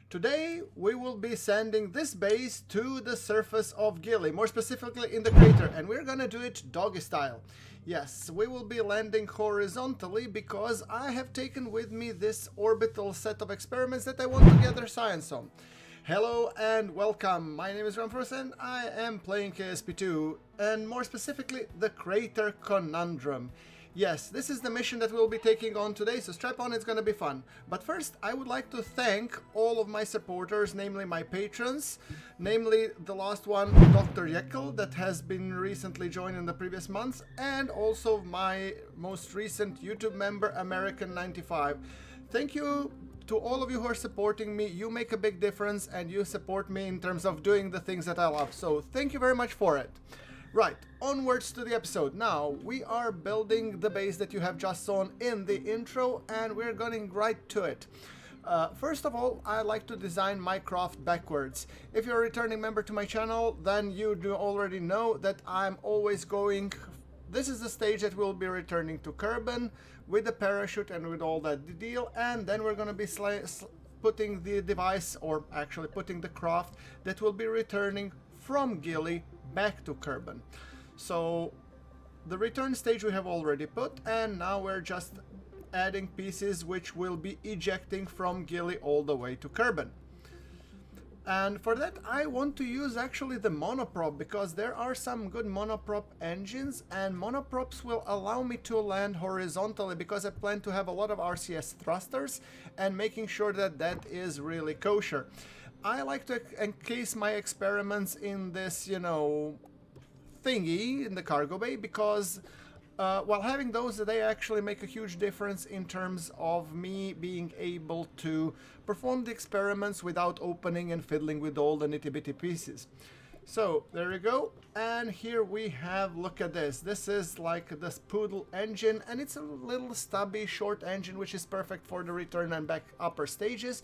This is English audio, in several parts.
Today we will be sending this base to the surface of Gilly, more specifically in the crater, and we're gonna do it doggy style. Yes, we will be landing horizontally because I have taken with me this orbital set of experiments that I want to gather science on. Hello and welcome, my name is Ramfors and I am playing KSP2, and more specifically the Crater Conondrum. Yes, this is the mission that we'll be taking on today, so strap on, it's gonna be fun. But first, I would like to thank all of my supporters, namely my patrons, namely the last one, Dr. Jekyll, that has been recently joined in the previous months, and also my most recent YouTube member, American95. Thank you to all of you who are supporting me. You make a big difference, and you support me in terms of doing the things that I love, so thank you very much for it. Right, onwards to the episode. Now, we are building the base that you have just seen in the intro, and we're going right to it. First of all, I like to design my craft backwards. If you're a returning member to my channel, then you do already know that I'm always going... This is the stage that we'll be returning to Kerbin with the parachute and with all that deal, and then we're going to be putting the device, or actually putting the craft, that will be returning from Gilly back to Kerbin. So the return stage we have already put, and now we're just adding pieces which will be ejecting from Gilly all the way to Kerbin. And for that I want to use actually the monoprop, because there are some good monoprop engines, and monoprops will allow me to land horizontally, because I plan to have a lot of RCS thrusters and making sure that that is really kosher. I like to encase my experiments in this, you know, thingy in the cargo bay, because while having those, they actually make a huge difference in terms of me being able to perform the experiments without opening and fiddling with all the nitty-bitty pieces. So there you go, and here we have, look at this. This is like the Poodle engine, and it's a little stubby short engine which is perfect for the return and back upper stages.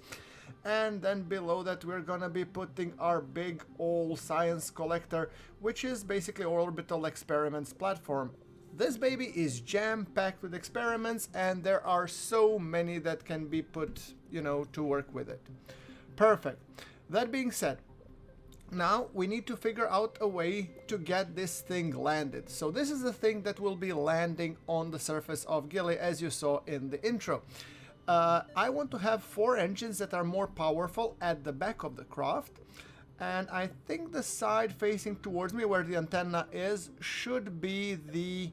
And then below that we're gonna be putting our big old science collector, which is basically orbital experiments platform. This baby is jam-packed with experiments, and there are so many that can be put, you know, to work with it. Perfect. That being said, now we need to figure out a way to get this thing landed. So this is the thing that will be landing on the surface of Gilly, as you saw in the intro. I want to have 4 engines that are more powerful at the back of the craft, and I think the side facing towards me where the antenna is should be the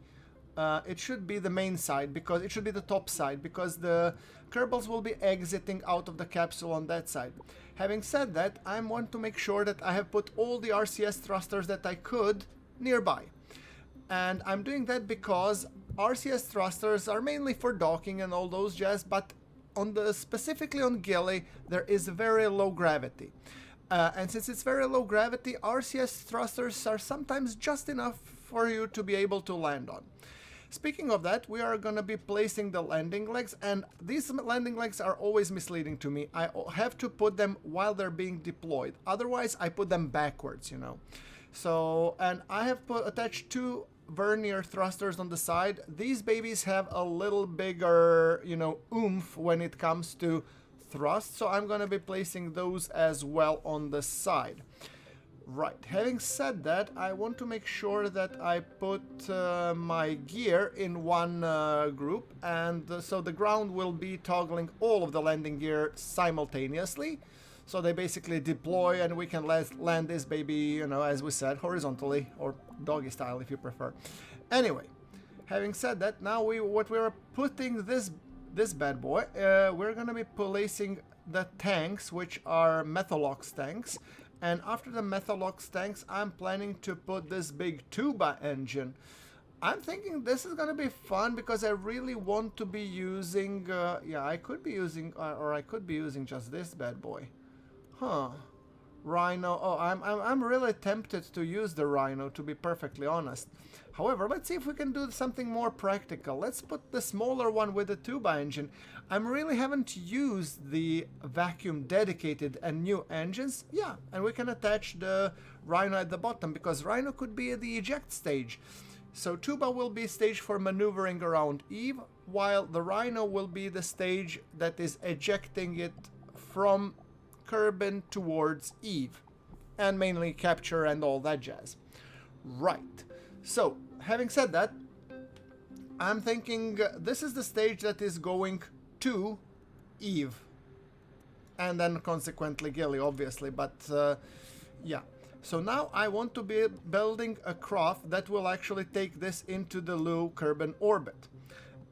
main side, because it should be the top side, because the Kerbals will be exiting out of the capsule on that side. Having said that, I want to make sure that I have put all the RCS thrusters that I could nearby. And I'm doing that because RCS thrusters are mainly for docking and all those jazz, but specifically on Gilly, there is very low gravity. And since it's very low gravity, RCS thrusters are sometimes just enough for you to be able to land on. Speaking of that, we are going to be placing the landing legs, and these landing legs are always misleading to me. I have to put them while they're being deployed. Otherwise, I put them backwards, you know. So, and I have attached 2 vernier thrusters on the side. These babies have a little bigger, you know, oomph when it comes to thrust, so I'm gonna be placing those as well on the side. Right, having said that, I want to make sure that I put my gear in one group, and so the ground will be toggling all of the landing gear simultaneously. So they basically deploy, and we can land this baby, you know, as we said, horizontally, or doggy style if you prefer. Anyway, having said that, now we're putting this bad boy, we're gonna be placing the tanks, which are Methalox tanks. And after the Methalox tanks, I'm planning to put this big tuba engine. I'm thinking this is gonna be fun, because I really want to be using, yeah, I could be using, or I could be using just this bad boy. Huh. Rhino. Oh, I'm really tempted to use the Rhino, to be perfectly honest. However, let's see if we can do something more practical. Let's put the smaller one with the tuba engine. I really haven't used the vacuum dedicated and new engines. Yeah, and we can attach the Rhino at the bottom, because Rhino could be at the eject stage. So tuba will be stage for maneuvering around Eve, while the Rhino will be the stage that is ejecting it from Kerbin towards Eve. And mainly capture and all that jazz. Right. So, having said that, I'm thinking this is the stage that is going to Eve. And then consequently Gilly, obviously. But, yeah. So now I want to be building a craft that will actually take this into the low Kerbin orbit.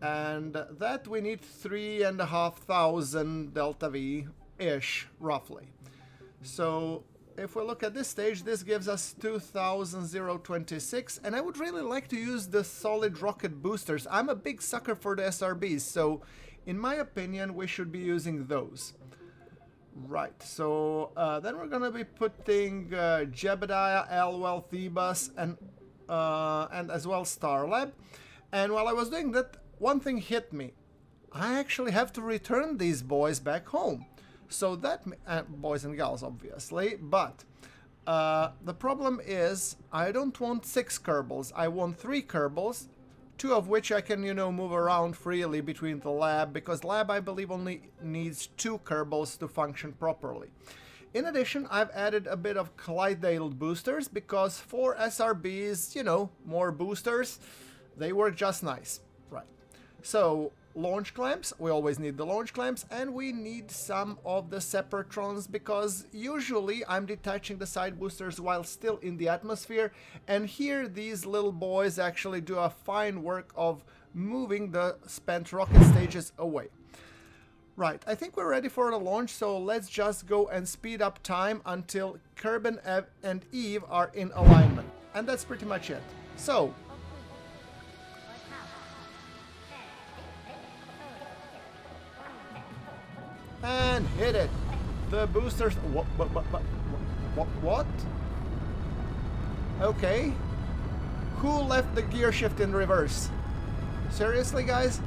And that we need 3,500 delta V-ish, roughly. So if we look at this stage, this gives us 2,026, and I would really like to use the solid rocket boosters. I'm a big sucker for the SRBs, so in my opinion, we should be using those. Right, so then we're gonna be putting Jebediah, Elwell, Thebus, and as well Starlab. And while I was doing that, one thing hit me. I actually have to return these boys back home. So that, boys and gals obviously, but the problem is I don't want 6 Kerbals, I want 3 Kerbals, 2 of which I can, you know, move around freely between the lab, because lab I believe only needs 2 Kerbals to function properly. In addition, I've added a bit of Clydesdale boosters, because for SRBs, you know, more boosters, they work just nice. Right. So, launch clamps, we always need the launch clamps, and we need some of the Separatrons, because usually I'm detaching the side boosters while still in the atmosphere, and here these little boys actually do a fine work of moving the spent rocket stages away. Right, I think we're ready for the launch, so let's just go and speed up time until Kerbin and Eve are in alignment, and that's pretty much it. So, and hit it. The boosters. What? Okay. Who left the gear shift in reverse? Seriously, guys?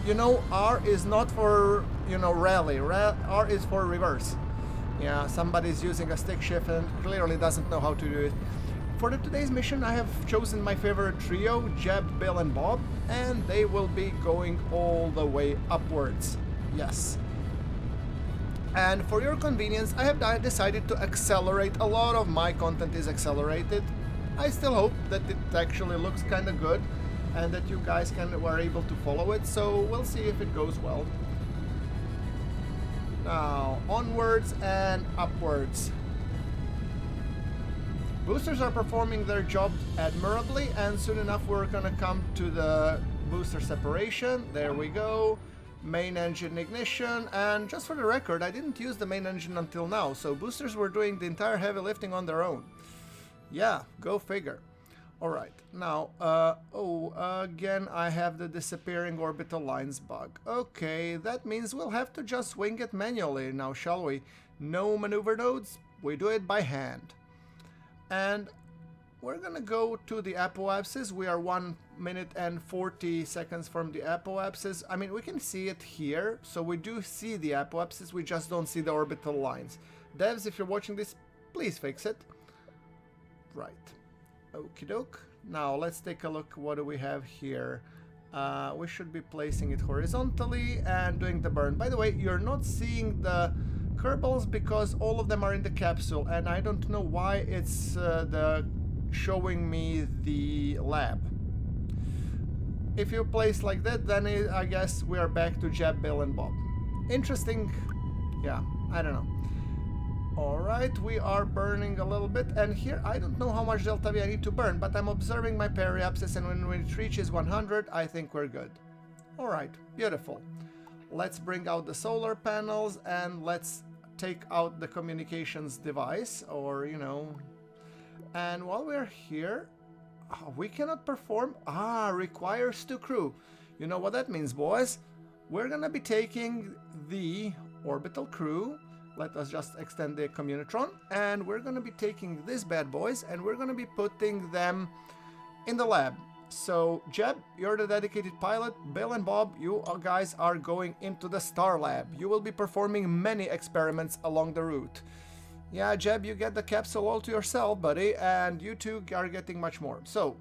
You know, R is not for, you know, rally. R is for reverse. Yeah, somebody's using a stick shift and clearly doesn't know how to do it. For today's mission, I have chosen my favorite trio, Jeb, Bill, and Bob, and they will be going all the way upwards. Yes. And for your convenience, I have decided to accelerate. A lot of my content is accelerated. I still hope that it actually looks kind of good and that you guys were able to follow it, so we'll see if it goes well. Now, onwards and upwards. Boosters are performing their job admirably, and soon enough we're gonna come to the booster separation. There we go. Main engine ignition, and just for the record, I didn't use the main engine until now, so boosters were doing the entire heavy lifting on their own. Yeah, go figure. Alright, now, again I have the disappearing orbital lines bug. Okay, that means we'll have to just wing it manually now, shall we? No maneuver nodes, we do it by hand. And we're gonna go to the apoapsis. We are 1 minute and 40 seconds from the apoapsis. I mean, we can see it here, so we do see the apoapsis, we just don't see the orbital lines. Devs, if you're watching this, please fix it. Right. Okie doke. Now let's take a look. What do we have here? We should be placing it horizontally and doing the burn. By the way, you're not seeing the Kerbals because all of them are in the capsule, and I don't know why it's showing me the lab. If you place like that, then I guess we are back to Jeb, Bill, and Bob. Interesting. Yeah, I don't know. Alright, we are burning a little bit, and here I don't know how much delta V I need to burn, but I'm observing my periapsis, and when it reaches 100, I think we're good. Alright, beautiful. Let's bring out the solar panels, and let's take out the communications device, or, you know. And while we're here, we cannot perform. Requires 2 crew. You know what that means, boys? We're gonna be taking the orbital crew. Let us just extend the communitron, and we're gonna be taking these bad boys, and we're gonna be putting them in the lab. So, Jeb, you're the dedicated pilot. Bill and Bob, you guys are going into the Star Lab. You will be performing many experiments along the route. Yeah, Jeb, you get the capsule all to yourself, buddy, and you two are getting much more. So,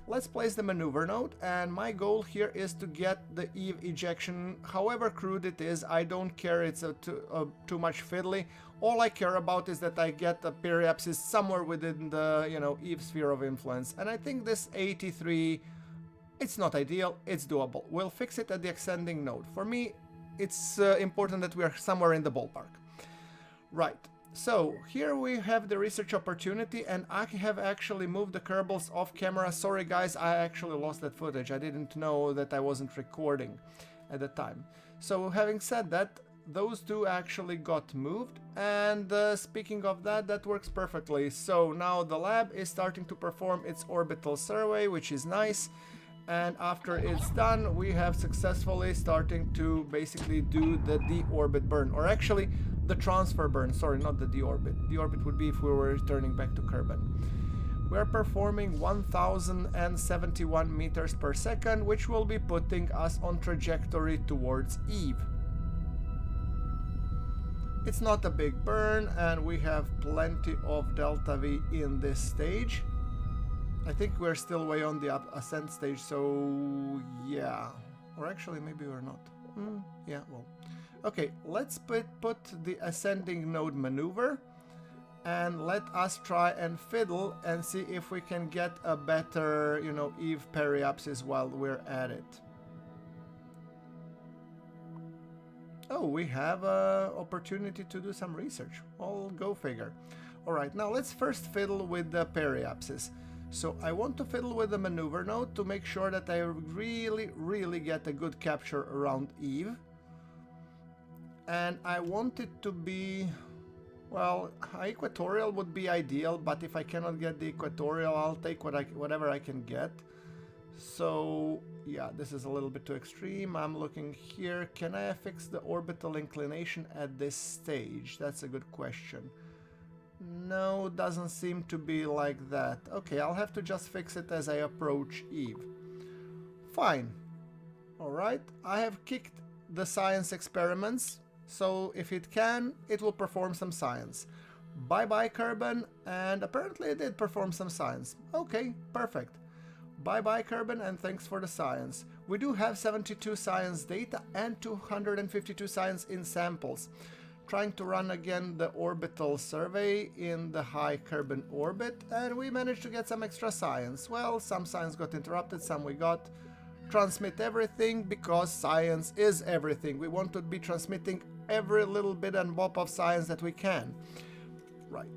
let's place the maneuver node, and my goal here is to get the Eve ejection, however crude it is. I don't care, it's too much fiddly. All I care about is that I get the periapsis somewhere within the, you know, Eve sphere of influence. And I think this 83, it's not ideal, it's doable. We'll fix it at the ascending node. For me, it's important that we are somewhere in the ballpark. Right. So here we have the research opportunity, and I have actually moved the Kerbals off camera. Sorry guys, I actually lost that footage. I didn't know that I wasn't recording at the time. So having said that, those two actually got moved, and speaking of that, that works perfectly. So now the lab is starting to perform its orbital survey, which is nice. And after it's done, we have successfully starting to basically do the deorbit burn, or actually the transfer burn. Sorry, not the deorbit. Deorbit would be if we were returning back to Kerbin. We're performing 1071 meters per second, which will be putting us on trajectory towards Eve. It's not a big burn, and we have plenty of delta V in this stage. I think we're still way on the ascent stage, so yeah. Or actually, maybe we're not. Yeah, well. Okay, let's put the ascending node maneuver, and let us try and fiddle and see if we can get a better, you know, Eve periapsis while we're at it. Oh, we have an opportunity to do some research. I'll go figure. Alright, now let's first fiddle with the periapsis. So I want to fiddle with the maneuver node to make sure that I really get a good capture around Eve. And I want it to be, well, equatorial would be ideal, but if I cannot get the equatorial, I'll take whatever I can get. So yeah, this is a little bit too extreme. I'm looking here. Can I fix the orbital inclination at this stage? That's a good question. No, doesn't seem to be like that. Okay, I'll have to just fix it as I approach Eve. Fine. Alright, I have kicked the science experiments, so if it can, it will perform some science. Bye-bye, Kerbin, and apparently it did perform some science. Okay, perfect. Bye-bye, Kerbin, and thanks for the science. We do have 72 science data and 252 science in samples. Trying to run again the orbital survey in the high Kerbin orbit, and we managed to get some extra science. Well, some science got interrupted, some we got. Transmit everything, because science is everything. We want to be transmitting every little bit and bop of science that we can. Right.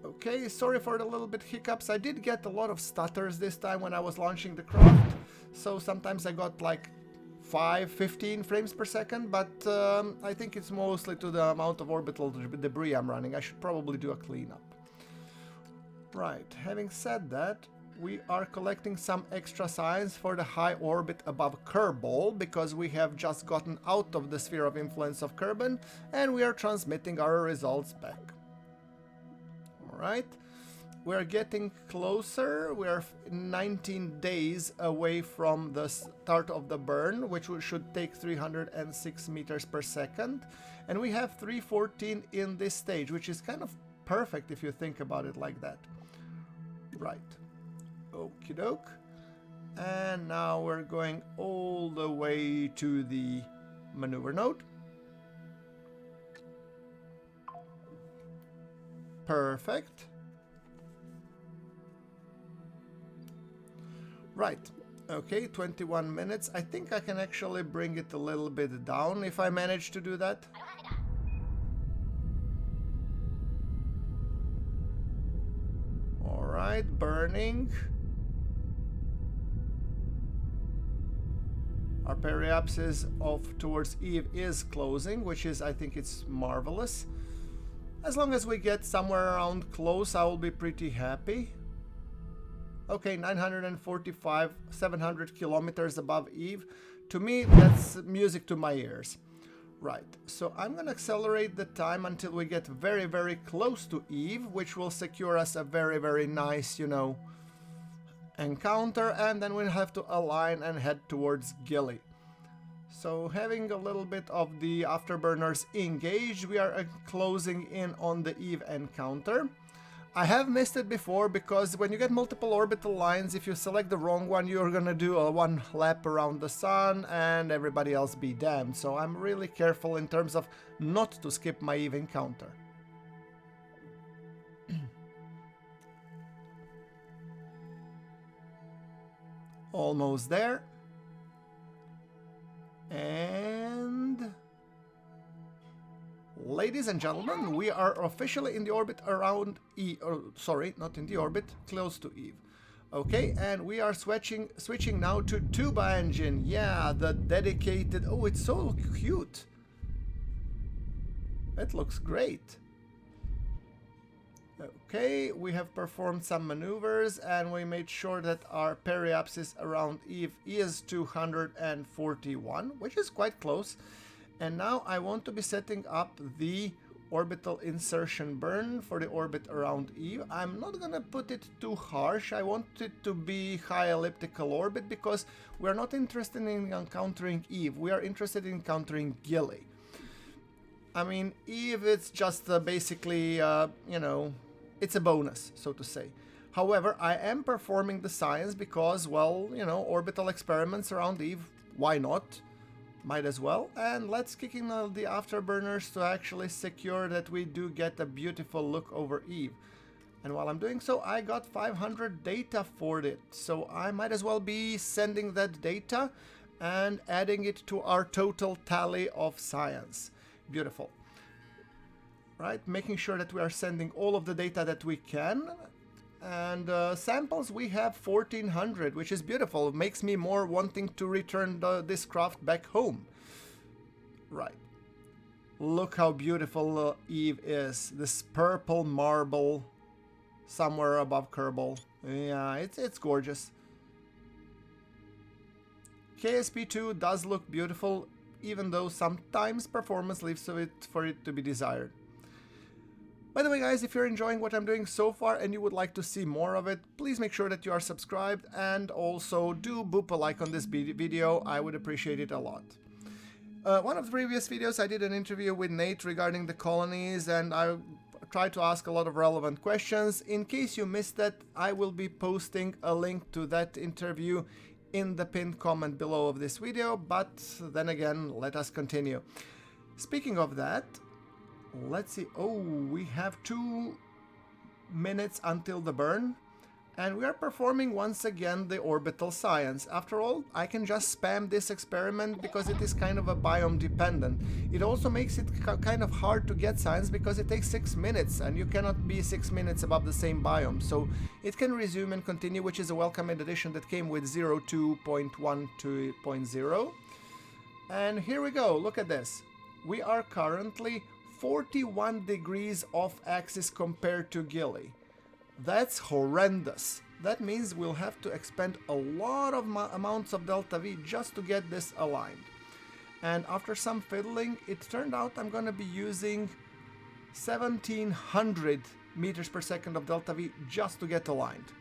Okay, sorry for the little bit hiccups. I did get a lot of stutters this time when I was launching the craft, so sometimes I got like 15 frames per second, but I think it's mostly to the amount of orbital debris I'm running. I should probably do a cleanup. Right, having said that, we are collecting some extra science for the high orbit above Kerbal, because we have just gotten out of the sphere of influence of Kerbin, and we are transmitting our results back. Alright. We're getting closer. We're 19 days away from the start of the burn, which should take 306 meters per second. And we have 314 in this stage, which is kind of perfect if you think about it like that. Right. Okie doke. And now we're going all the way to the maneuver node. Perfect. Right, okay, 21 minutes. I think I can actually bring it a little bit down if I manage to do that. Alright, burning. Our periapsis towards Eve is closing, which is, I think it's marvelous. As long as we get somewhere around close, I will be pretty happy. Okay, 945, 700 kilometers above Eve. To me, that's music to my ears. Right, so I'm gonna accelerate the time until we get very close to Eve, which will secure us a very nice, you know, encounter, and then we'll have to align and head towards Gilly. So having a little bit of the afterburners engaged, we are closing in on the Eve encounter. I have missed it before because when you get multiple orbital lines, if you select the wrong one, you're gonna do a one lap around the sun and everybody else be damned. So I'm really careful in terms of not to skip my Eve encounter. Almost there. And ladies and gentlemen, we are officially in the orbit around Eve. Sorry, not in the orbit, close to Eve. Okay, and we are switching now to Tuba engine. Yeah, the dedicated. Oh, it's so cute. It looks great. Okay, we have performed some maneuvers and we made sure that our periapsis around Eve is 241, which is quite close. And now I want to be setting up the orbital insertion burn for the orbit around Eve. I'm not gonna put it too harsh. I want it to be high elliptical orbit because we're not interested in encountering Eve. We are interested in encountering Gilly. I mean, Eve, it's just basically, you know, it's a bonus, so to say. However, I am performing the science because, well, you know, orbital experiments around Eve, why not? Might as well. And let's kick in the afterburners to actually secure that we do get a beautiful look over Eve. And while I'm doing so, I got 500 data for it. So I might as well be sending that data and adding it to our total tally of science. Beautiful. Right, making sure that we are sending all of the data that we can. And samples, we have 1400, which is beautiful. It makes me more wanting to return this craft back home. Right. Look how beautiful Eve is. This purple marble somewhere above Kerbal. Yeah, it's gorgeous. KSP2 does look beautiful, even though sometimes performance leaves for it to be desired. By the way, guys, if you're enjoying what I'm doing so far and you would like to see more of it, please make sure that you are subscribed and also do boop a like on this video. I would appreciate it a lot. One of the previous videos I did an interview with Nate regarding the colonies and I tried to ask a lot of relevant questions. In case you missed that, I will be posting a link to that interview in the pinned comment below of this video, but then again, let us continue. Speaking of that, let's see. Oh, we have 2 minutes until the burn, and we are performing once again the orbital science. After all, I can just spam this experiment because it is kind of a biome dependent. It also makes it kind of hard to get science because it takes 6 minutes and you cannot be 6 minutes above the same biome. So it can resume and continue, which is a welcome addition that came with 02.12.0. And here we go. Look at this. We are currently 41 degrees off axis compared to Gilly. That's horrendous. That means we'll have to expend a lot of amounts of delta V just to get this aligned. And after some fiddling, it turned out I'm gonna be using 1700 meters per second of delta V just to get aligned.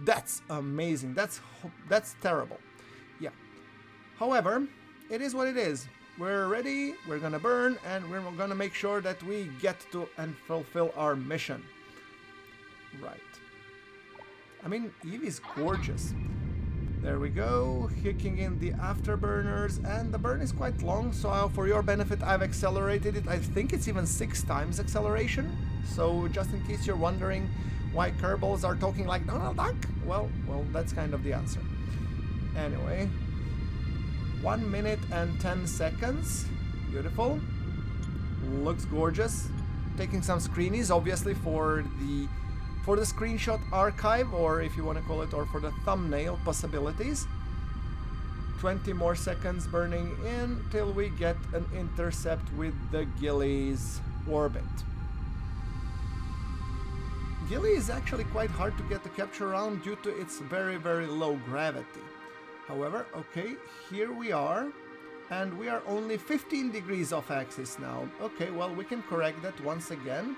That's amazing. That's terrible. Yeah. However, it is what it is. We're ready, we're gonna burn, and we're gonna make sure that we get to and fulfill our mission. Right. I mean, Eve is gorgeous. There we go, kicking in the afterburners, and the burn is quite long, so for your benefit I've accelerated it. I think it's even 6 times acceleration. So just in case you're wondering why Kerbals are talking like Donald Duck, well, that's kind of the answer. Anyway. 1 minute and 10 seconds. Beautiful. Looks gorgeous. Taking some screenies, obviously, for the screenshot archive, or if you want to call it, or for the thumbnail possibilities. 20 more seconds burning in till we get an intercept with the Gilly's orbit. Gilly is actually quite hard to get the capture around due to its very, very low gravity. However, okay, here we are, and we are only 15 degrees off axis now. Okay, well, we can correct that once again.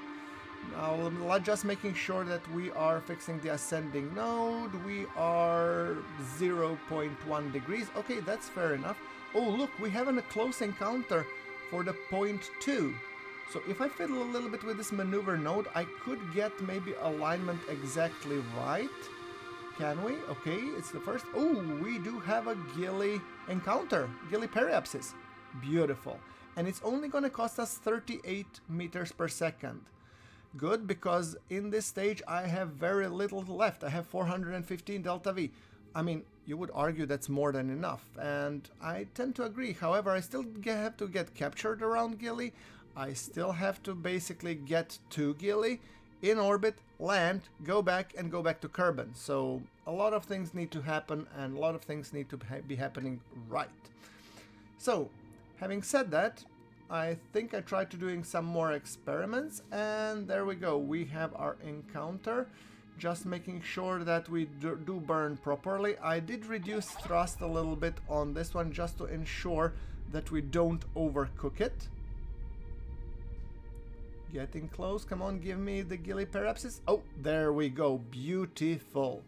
Now, just making sure that we are fixing the ascending node. We are 0.1 degrees. Okay, that's fair enough. Oh, look, we have a close encounter for the 0.2. So if I fiddle a little bit with this maneuver node, I could get maybe alignment exactly right. Can we? Okay, it's the first. Oh, we do have a Gilly encounter. Gilly periapsis. Beautiful. And it's only going to cost us 38 meters per second. Good, because in this stage I have very little left. I have 415 delta V. I mean, you would argue that's more than enough, and I tend to agree. However, I still have to get captured around Gilly. I still have to basically get to Gilly, in orbit, land, go back, and go back to Kerbin. So a lot of things need to happen, and a lot of things need to be happening right. So, having said that, I think I tried to doing some more experiments, and there we go. We have our encounter. Just making sure that we do burn properly. I did reduce thrust a little bit on this one just to ensure that we don't overcook it. Getting close. Come on, give me the Gilly periapsis. Oh, there we go. Beautiful.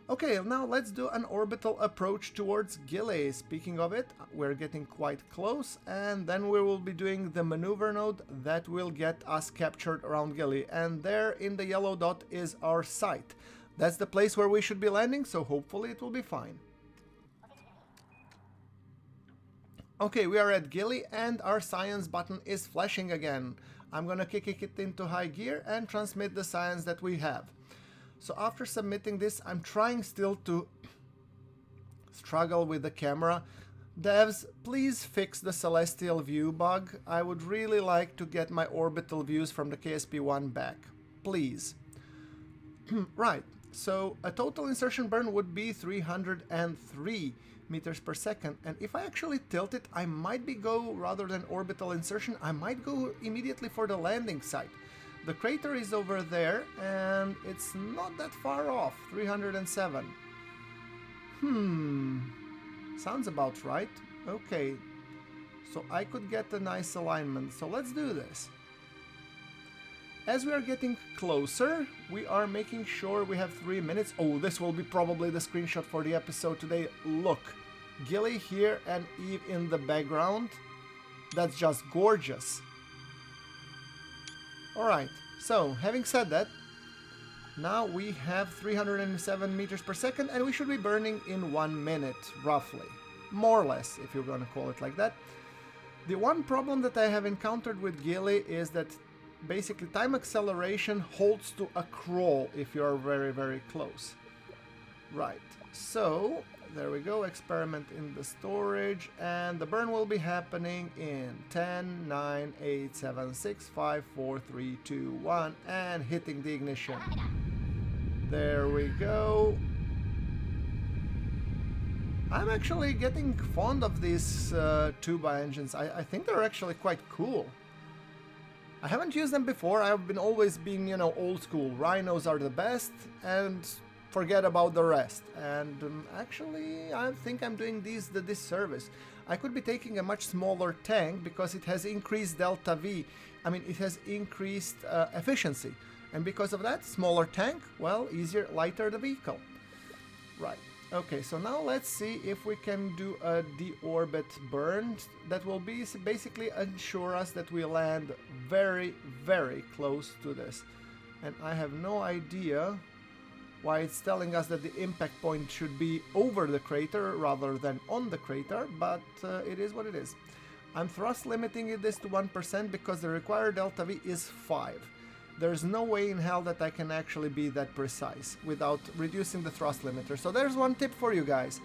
Okay, now let's do an orbital approach towards Gilly. Speaking of it, we're getting quite close, and then we will be doing the maneuver node that will get us captured around Gilly. And there in the yellow dot is our site. That's the place where we should be landing, so hopefully it will be fine. Okay, we are at Gilly, and our science button is flashing again. I'm gonna kick it into high gear and transmit the science that we have. So after submitting this, I'm trying still to struggle with the camera. Devs, please fix the celestial view bug. I would really like to get my orbital views from the KSP1 back. Please. Right, so a total insertion burn would be 303 meters per second, and if I actually tilt it, I might go, rather than orbital insertion, I might go immediately for the landing site. The crater is over there, and it's not that far off, 307. Sounds about right. Okay, so I could get a nice alignment, so let's do this. As we are getting closer, we are making sure we have 3 minutes. Oh, this will be probably the screenshot for the episode today. Look, Gilly here and Eve in the background. That's just gorgeous. Alright, so having said that, now we have 307 meters per second, and we should be burning in 1 minute, roughly. More or less, if you're gonna call it like that. The one problem that I have encountered with Gilly is that basically time acceleration holds to a crawl if you're very, very close. Right, so there we go, experiment in the storage, and the burn will be happening in 10, 9, 8, 7, 6, 5, 4, 3, 2, 1, and hitting the ignition. There we go. I'm actually getting fond of these tuba engines. I think they're actually quite cool. I haven't used them before. I've always been, you know, old school. Rhinos are the best, and forget about the rest. And actually, I think I'm doing these the disservice. I could be taking a much smaller tank because it has increased delta V. I mean, it has increased efficiency. And because of that, smaller tank, well, easier, lighter the vehicle. Right. Okay, so now let's see if we can do a deorbit burn that will be basically ensure us that we land very, very close to this. And I have no idea why it's telling us that the impact point should be over the crater rather than on the crater, but it is what it is. I'm thrust limiting this to 1% because the required delta V is 5. There's no way in hell that I can actually be that precise without reducing the thrust limiter. So there's one tip for you guys.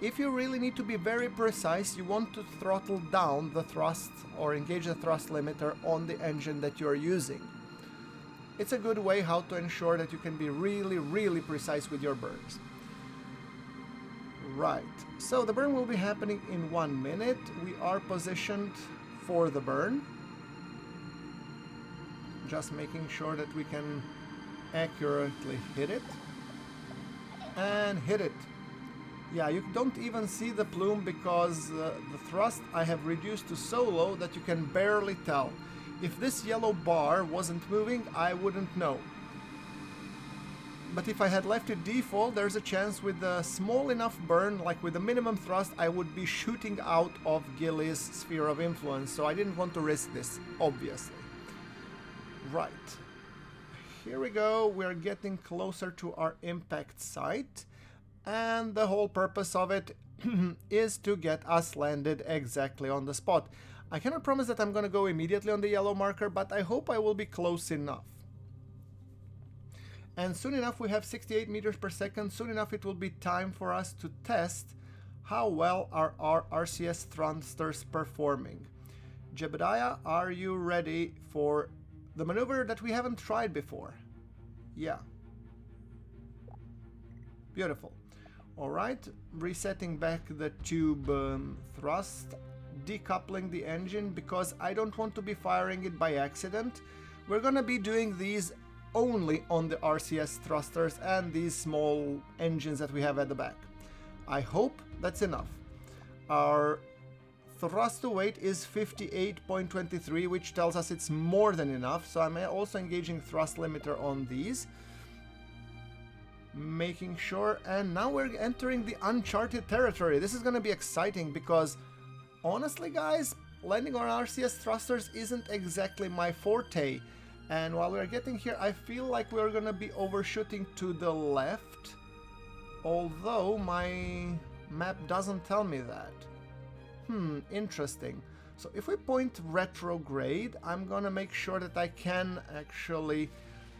If you really need to be very precise, you want to throttle down the thrust or engage the thrust limiter on the engine that you're using. It's a good way how to ensure that you can be really, really precise with your burns. Right, so the burn will be happening in 1 minute. We are positioned for the burn. Just making sure that we can accurately hit it. And hit it. Yeah, you don't even see the plume because the thrust I have reduced to so low that you can barely tell. If this yellow bar wasn't moving, I wouldn't know. But if I had left it default, there's a chance with a small enough burn, like with the minimum thrust, I would be shooting out of Gilly's sphere of influence, so I didn't want to risk this, obviously. Right. Here we go. We're getting closer to our impact site. And the whole purpose of it is to get us landed exactly on the spot. I cannot promise that I'm going to go immediately on the yellow marker, but I hope I will be close enough. And soon enough we have 68 meters per second. Soon enough it will be time for us to test how well are our RCS thrusters performing. Jebediah, are you ready for the maneuver that we haven't tried before? Yeah. Beautiful. Alright, resetting back the tube thrust, decoupling the engine because I don't want to be firing it by accident. We're gonna be doing these only on the RCS thrusters and these small engines that we have at the back. I hope that's enough. Our thrust to weight is 58.23, which tells us it's more than enough, so I'm also engaging thrust limiter on these. Making sure, and now we're entering the uncharted territory. This is going to be exciting because, honestly guys, landing on RCS thrusters isn't exactly my forte. And while we're getting here, I feel like we're going to be overshooting to the left, although my map doesn't tell me that. Interesting. So if we point retrograde, I'm gonna make sure that I can actually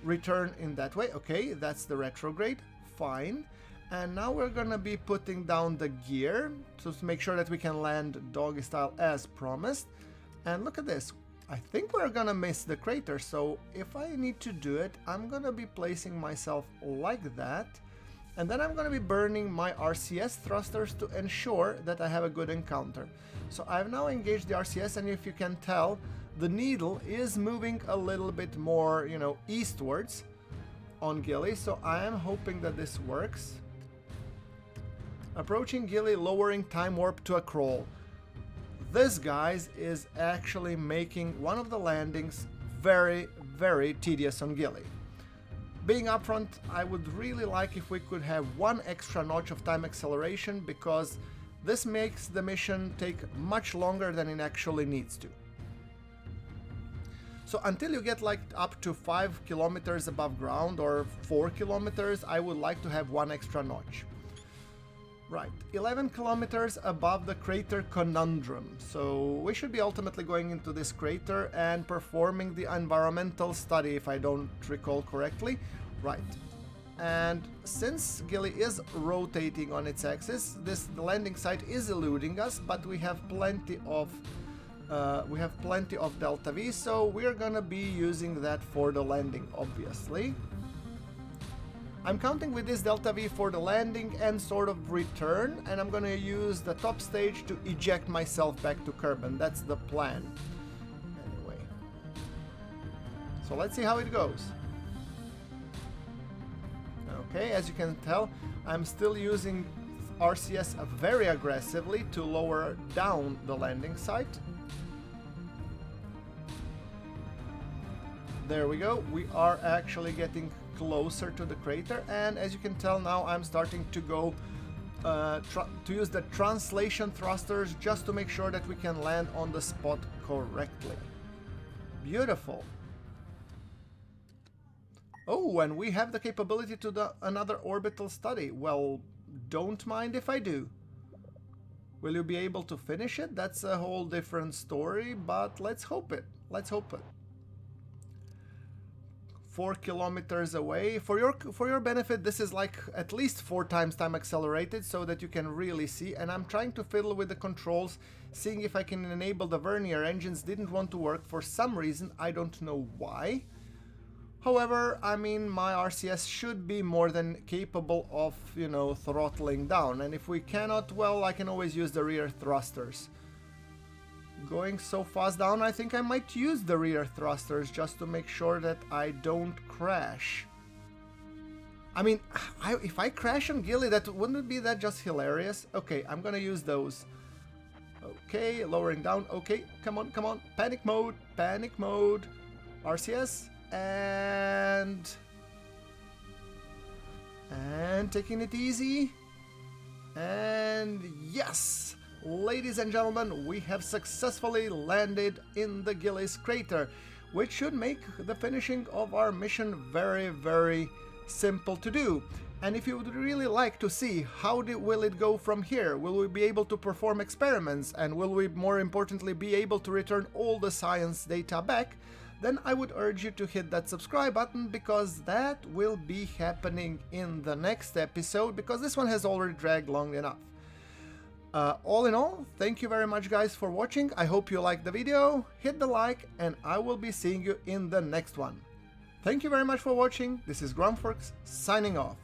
return in that way. Okay, that's the retrograde. Fine. And now we're gonna be putting down the gear to make sure that we can land doggy style as promised. And look at this. I think we're gonna miss the crater, so if I need to do it, I'm gonna be placing myself like that. And then I'm going to be burning my RCS thrusters to ensure that I have a good encounter. So I've now engaged the RCS, and if you can tell, the needle is moving a little bit more, you know, eastwards on Gilly. So I am hoping that this works. Approaching Gilly, lowering time warp to a crawl. This, guys, is actually making one of the landings very, very tedious on Gilly. Being upfront, I would really like if we could have one extra notch of time acceleration, because this makes the mission take much longer than it actually needs to. So until you get like up to 5 kilometers above ground or 4 kilometers, I would like to have one extra notch. Right, 11 kilometers above the Crater Conondrum. So we should be ultimately going into this crater and performing the environmental study, if I don't recall correctly. Right. And since Gilly is rotating on its axis, the landing site is eluding us, but we have plenty of delta V, so we're gonna be using that for the landing, obviously. I'm counting with this delta V for the landing and sort of return, and I'm gonna use the top stage to eject myself back to Kerbin. That's the plan. Anyway. So let's see how it goes. Okay, as you can tell, I'm still using RCS very aggressively to lower down the landing site. There we go. We are actually getting closer to the crater, and as you can tell now, I'm starting to go to use the translation thrusters just to make sure that we can land on the spot correctly. Beautiful. Oh, and we have the capability to do another orbital study. Well, don't mind if I do. Will you be able to finish it? That's a whole different story, but let's hope it. Let's hope it. 4 kilometers away. For your benefit, this is like at least 4 times time accelerated so that you can really see. And I'm trying to fiddle with the controls, seeing if I can enable the vernier engines. Didn't want to work for some reason. I don't know why. However, I mean, my RCS should be more than capable of, you know, throttling down. And if we cannot, well, I can always use the rear thrusters. Going so fast down, I think I might use the rear thrusters just to make sure that I don't crash. I mean, if I crash on Gilly, that wouldn't be that just hilarious? Okay, I'm gonna use those. Okay, lowering down. Okay, come on, come on. Panic mode, panic mode. RCS. And taking it easy, and yes, ladies and gentlemen, we have successfully landed in the Gilly's crater. which should make the finishing of our mission very, very simple to do. And if you would really like to see how will it go from here, will we be able to perform experiments, and will we, more importantly, be able to return all the science data back, then I would urge you to hit that subscribe button, because that will be happening in the next episode, because this one has already dragged long enough. All in all, thank you very much guys for watching. I hope you liked the video, hit the like, and I will be seeing you in the next one. Thank you very much for watching. This is Grumforks signing off.